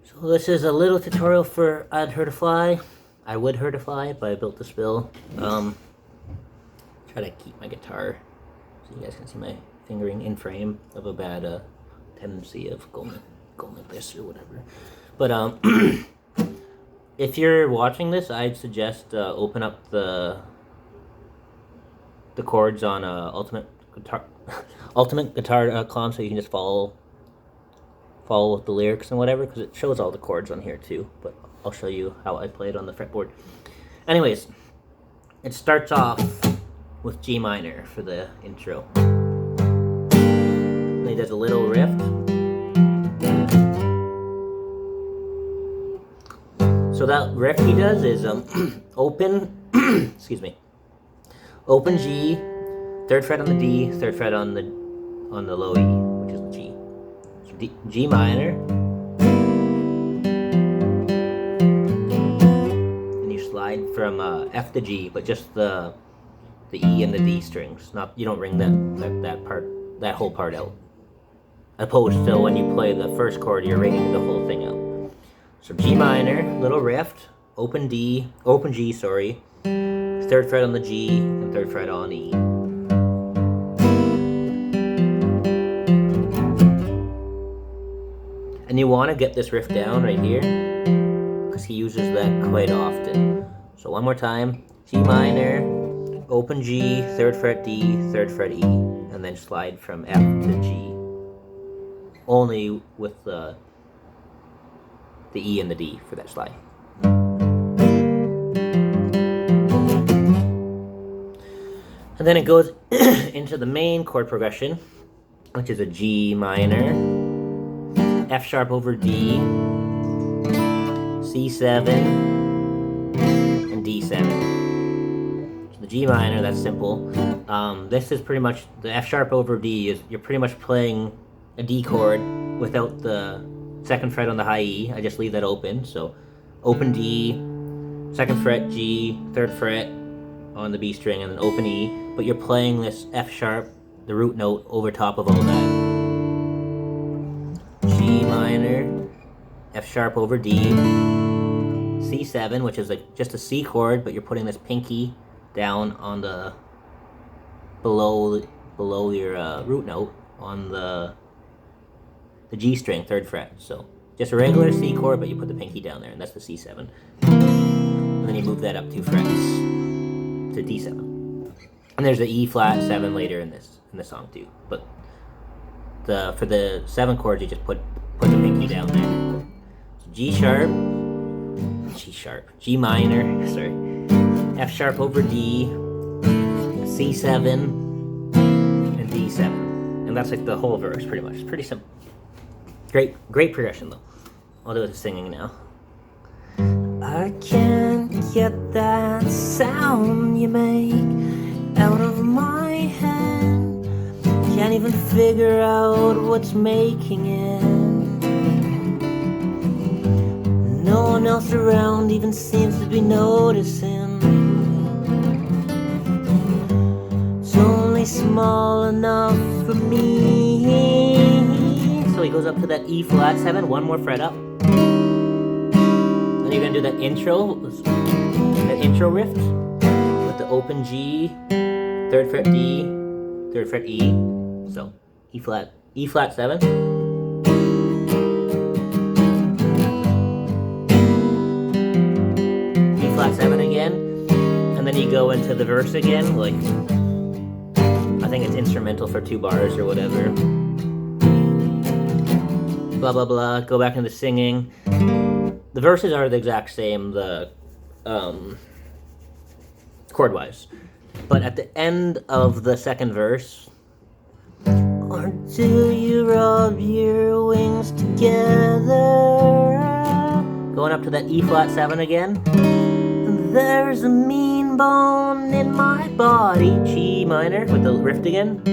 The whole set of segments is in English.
So this is a little tutorial for I'd Heard a Fly. I would hurt a fly, but I built the spill. Try to keep my guitar so you guys can see my fingering in frame. I have a bad tendency of going like this or whatever. But if you're watching this, I'd suggest open up the chords on Ultimate Guitar.com so you can just follow with the lyrics and whatever, because it shows all the chords on here too, but I'll show you how I play it on the fretboard. Anyways, it starts off with G minor for the intro. Then he does a little riff. So that riff he does is open, open G, 3rd fret on the D, 3rd fret on the low E, which is the G. So G minor, and you slide from F to G, but just the E and the D strings. You don't ring that whole part out. Opposed to when you play the first chord, you're ringing the whole thing out. So G minor, little riff, open G, 3rd fret on the G, and 3rd fret on E. And you want to get this riff down right here, because he uses that quite often. So one more time, G minor, open G, 3rd fret D, 3rd fret E, and then slide from F to G. Only with the E and the D for that slide. And then it goes into the main chord progression, which is a G minor, F sharp over D, C7, and D7. So the G minor, that's simple. This is pretty much the F sharp over D is you're pretty much playing a D chord without the 2nd fret on the high E. I just leave that open. So open D, 2nd fret G, 3rd fret on the B string, and then open E. But you're playing this F sharp, the root note, over top of all that. G minor, F sharp over D, C7, which is like just a C chord, but you're putting this pinky down on the below your root note on the G string, 3rd fret. So just a regular C chord, but you put the pinky down there, and that's the C7. And then you move that up 2 frets to D7. And there's the E flat 7 later in this song too. But for the 7 chords, you just put the pinky down there. So G minor, F sharp over D, C7, and D7. And that's like the whole verse pretty much. It's pretty simple. Great progression though. I'll do the singing now. I can't get that sound you make out of my head. Can't even figure out what's making it. No one else around even seems to be noticing. It's only small enough for me. So he goes up to that E flat 7, 1 more fret up. Then you're gonna do that intro riff with the open G, 3rd fret D, 3rd fret E. So E flat 7. E flat 7 again, and then you go into the verse again. Like I think it's instrumental for 2 bars or whatever. Blah blah blah. Go back into singing. The verses are the exact same, the chord wise, but at the end of the 2nd verse, or do you rub your wings together? Going up to that E flat 7 again. There's a mean bone in my body. G minor with the riff again.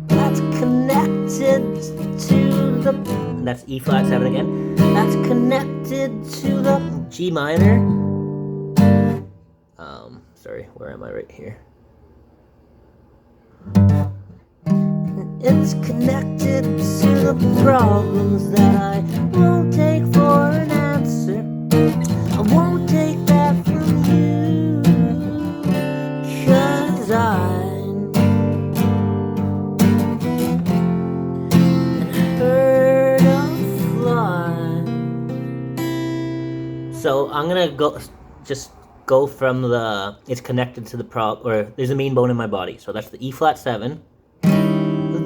That's connected to the... That's E flat 7 again. That's connected to the G minor. Sorry, where am I? Right here. It's connected to the problems that I won't take for an answer. I won't take that from you, 'cause I'm heard of fly. So I'm gonna go from the it's connected to the or there's a mean bone in my body. So that's the E flat 7.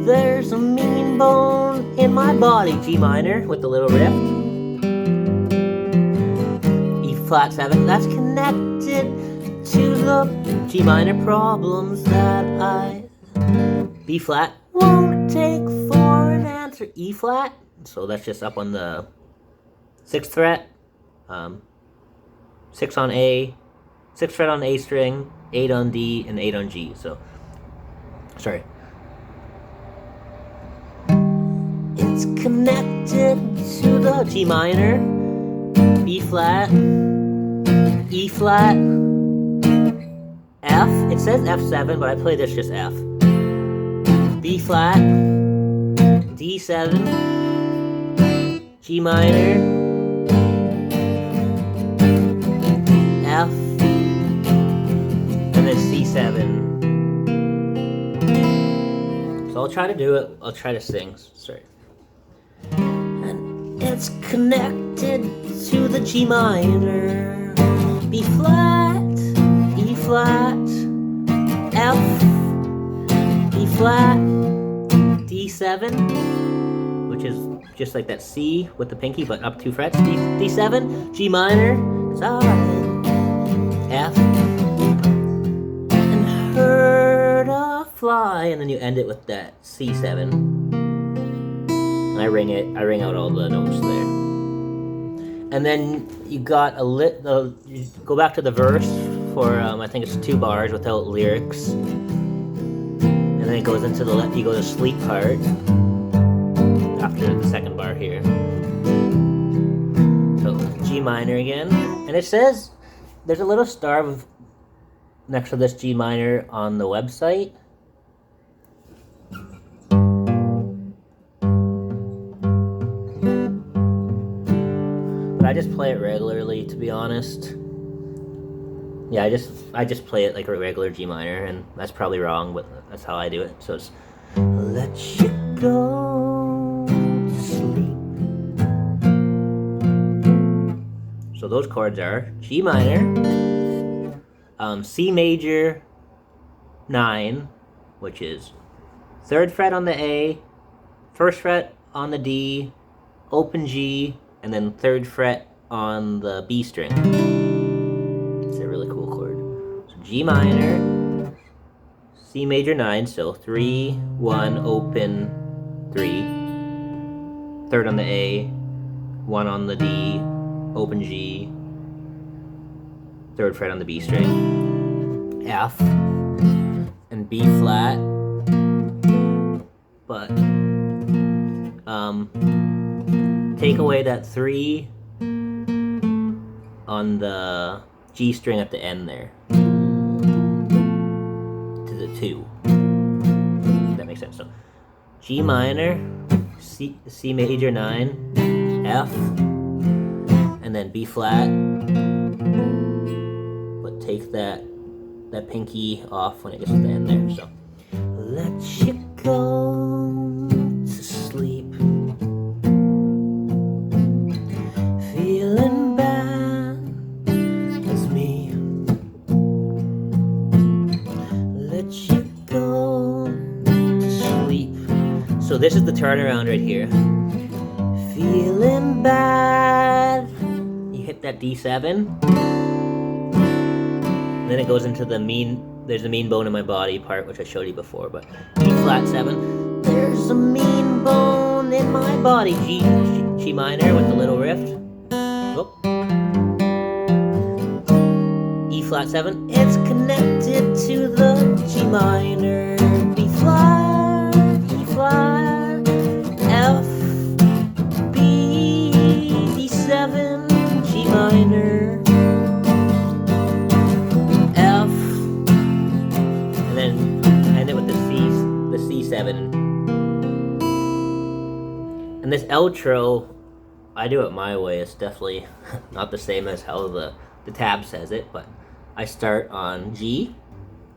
There's a mean bone in my body, G minor with the little rift. E flat 7, that's connected to the G minor problems that I B flat won't take for an answer. E flat, so that's just up on the 6th fret, 6 on A, 6th fret on A string, 8 on D, and 8 on G. So, sorry. It's connected to the G minor, B flat, E flat, F. It says F7, but I play this just F. B flat, D7, G minor, F, and then C7. So I'll try to do it. I'll try to sing. Sorry. And it's connected to the G minor, B flat, E flat, F, B flat, D7, which is just like that C with the pinky, but up 2 frets. D7, G minor, it's alright. F, and heard a fly, and then you end it with that C7. And I ring out all the notes there. And then you got you go back to the verse for I think it's 2 bars without lyrics. And then it goes into the you go to sleep part after the 2nd bar here. So G minor again. And it says there's a little star next to this G minor on the website. But I just play it regularly, to be honest. Yeah, I just play it like a regular G minor, and that's probably wrong, but that's how I do it. So it's let you go to sleep. So those chords are G minor, C major 9, which is 3rd fret on the A, 1st fret on the D, open G, and then 3rd fret on the B string. It's a really cool chord. So G minor, C major 9, so 3, 1, open, 3. 3rd on the A, 1 on the D, open G, 3rd fret on the B string, F, and B flat, but take away that 3 on the G string at the end there to the 2. If that makes sense. So G minor, C major 9, F, and then B flat, but take that pinky off when it gets to the end there. So let you go to sleep, feeling bad as me. Let you go to sleep. So this is the turnaround right here. Feeling bad. You hit that D7. Then it goes into there's a mean bone in my body part, which I showed you before, but E flat 7. There's a mean bone in my body. G minor with the little rift. Oh. E flat 7. It's connected to the G minor. B flat, E flat, F, B, D7, G minor. And then end it with the C7 outro, I do it my way. It's definitely not the same as how the tab says it, but I start on G,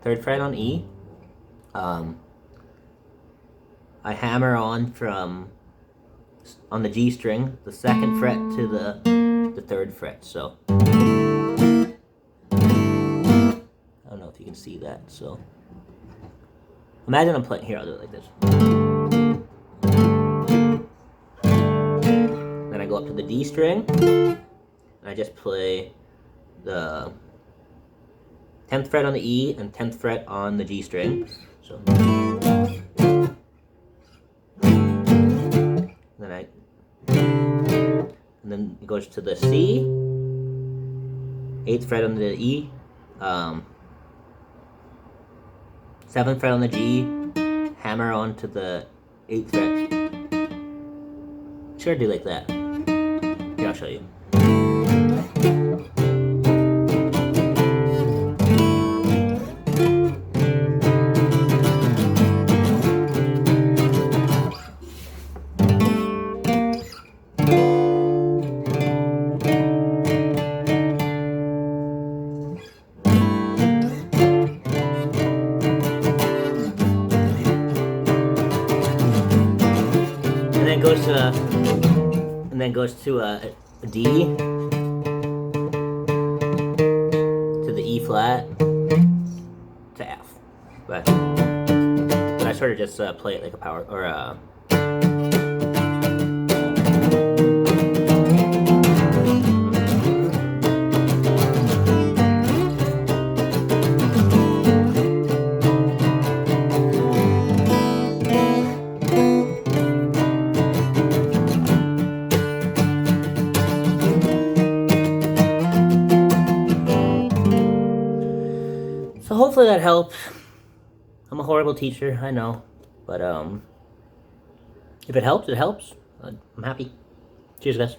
3rd fret on E. I hammer on the G string, the 2nd fret to the 3rd fret. So I don't know if you can see that. So imagine I'm playing here. I'll do it like this. Then I go up to the D string, and I just play the 10th fret on the E and 10th fret on the G string. So and then it goes to the C, 8th fret on the E, 7th fret on the G, hammer on to the 8th fret. Sure, do like that. Here, I'll show you. And then goes to a D, to the E flat, to F. But I sort of just play it like a power or a. So hopefully that helped. I'm a horrible teacher, I know, but if it helps, it helps. I'm happy. Cheers, guys.